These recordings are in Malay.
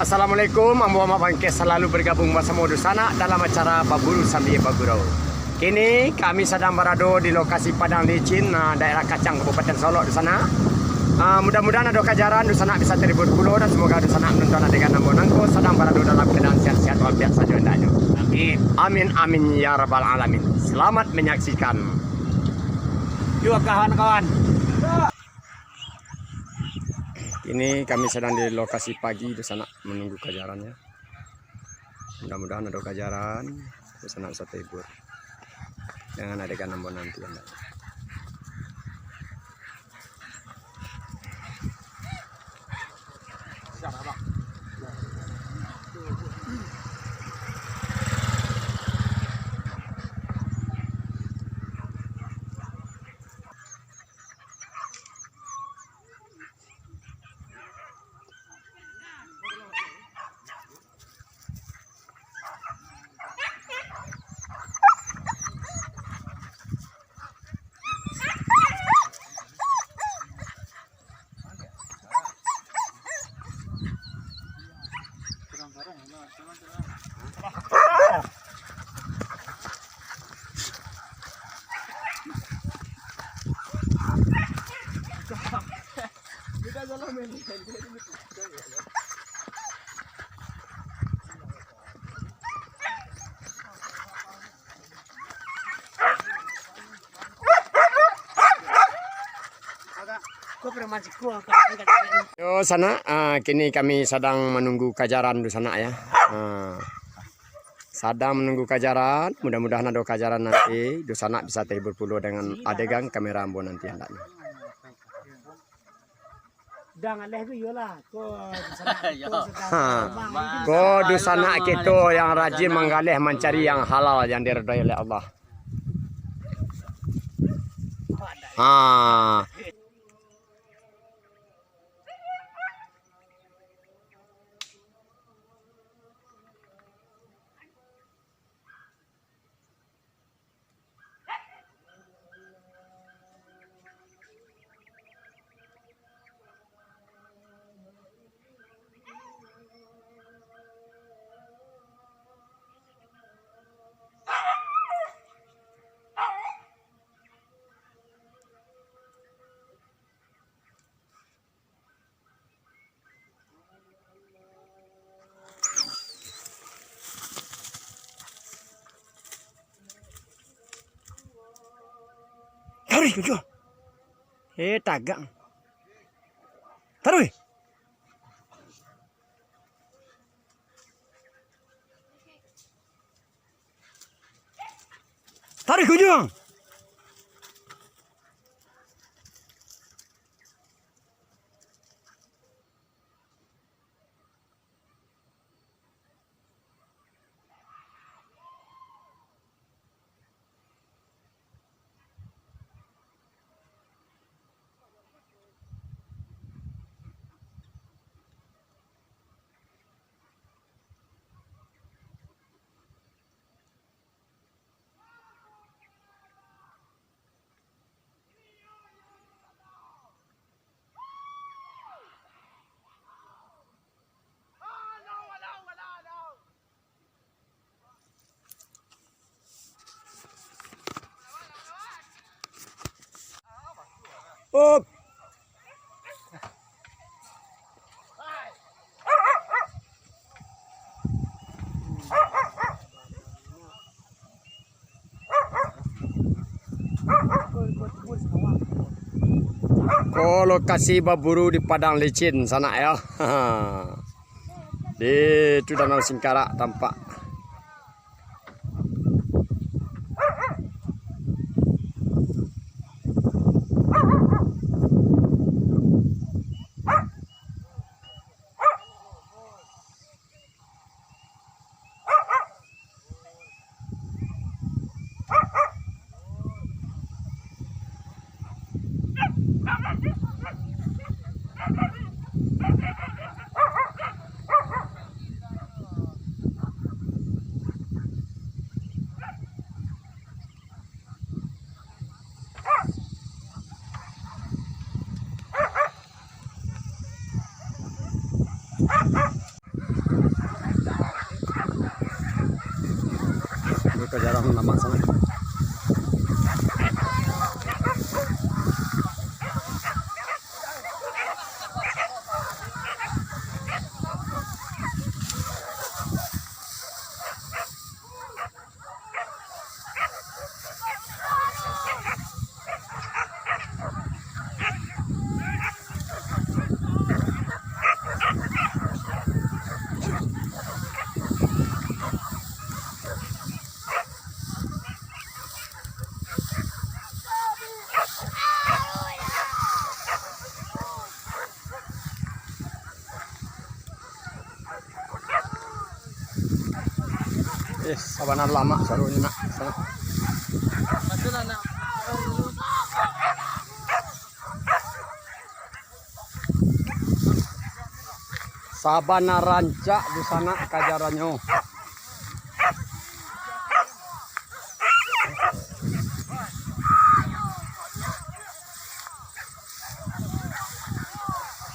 Assalamualaikum. Muhammad Bangkit selalu bergabung bersama Dusana dalam acara Baburu Sambil Bergurau. Kini kami sedang berada di lokasi Padang Licin, daerah Kacang, Kabupaten Solok di sana. Mudah-mudahan ada kajaran Dusana bisa terhibur puluh dan semoga Dusana menonton adegan Nambo Nangko sedang berada dalam keadaan sehat-sehat walafiat saja hendaknya. Amin. Amin amin ya rabbal alamin. Selamat menyaksikan. Yuk kawan-kawan. Ini kami sedang di lokasi pagi di sana menunggu kajarannya. Mudah-mudahan ada kajaran di sana bisa terhibur dengan adegan Nambo nanti. Yo sana, kini kami sedang menunggu kajaran di sana ya. Sedang menunggu kajaran, mudah-mudahan ada kajaran nanti di sana bisa terhibur puluh dengan adegan kamera Ambo nanti hendaknya. Ko di sana kita yang rajin menggalih mencari yang halal yang diridhai oleh Allah. Taruh kujo. Tagak. Taruh. Taruh kujo. Up. Ko lokasi berburu di Padang Licin sana ya. Di itu Danau Singkarak tampak. ke jarang lama sana. Sabana lama sarunya nak sana. Sabana rancak di sana kajarannya.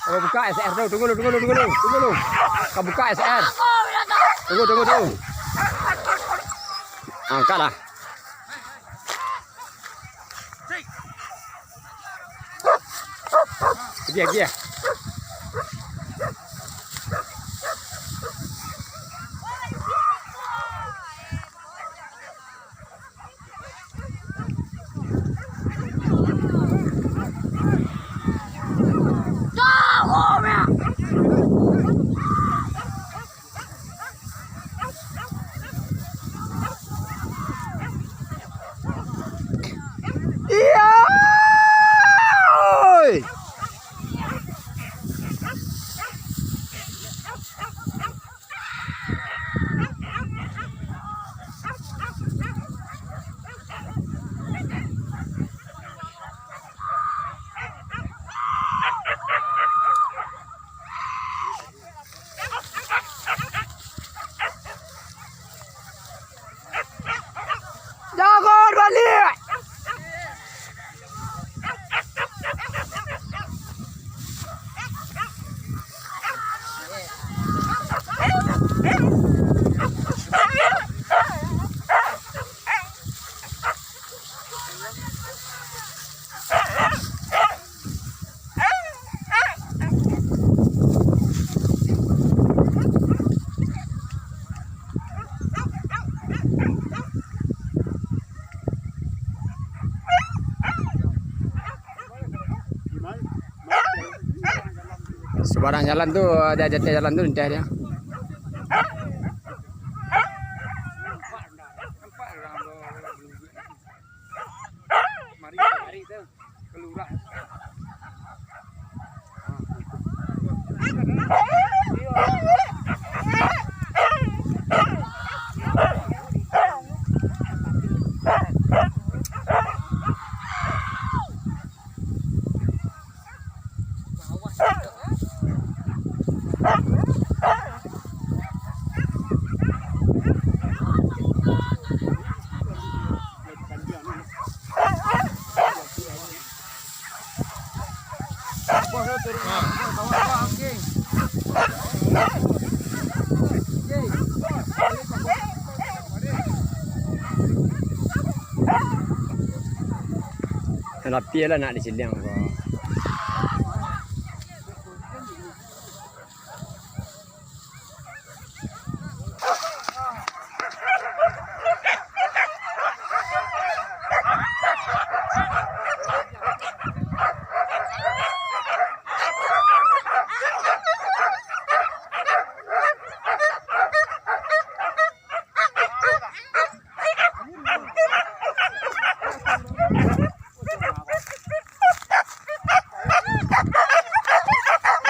Oh, buka SR dulu, tunggu dulu. Kau buka SR. Tunggu. Angkatlah. Pergi. Iya. Jangan balik. Sebarang jalan tuh, ada jalan tuh entah dia. Mari tu kelurah. Rapi lah nak diciliang kau.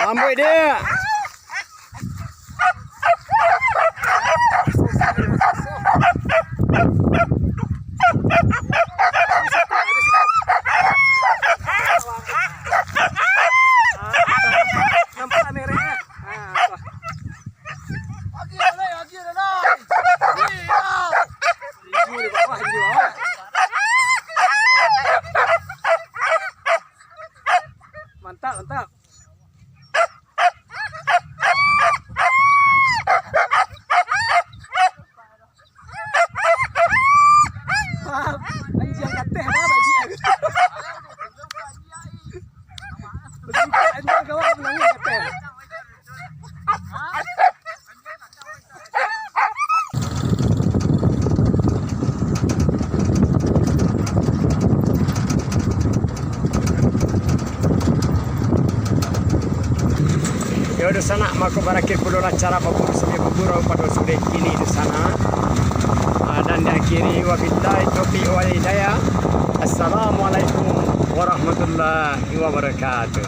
Amboi dia. Nampak merahnya. Mantap. di sana maka berakhir pula acara berburu sambil bergurau pada sore ini di sana. Dan diakhiri wabillahi taufiq wal hidayah. Assalamualaikum warahmatullahi wabarakatuh.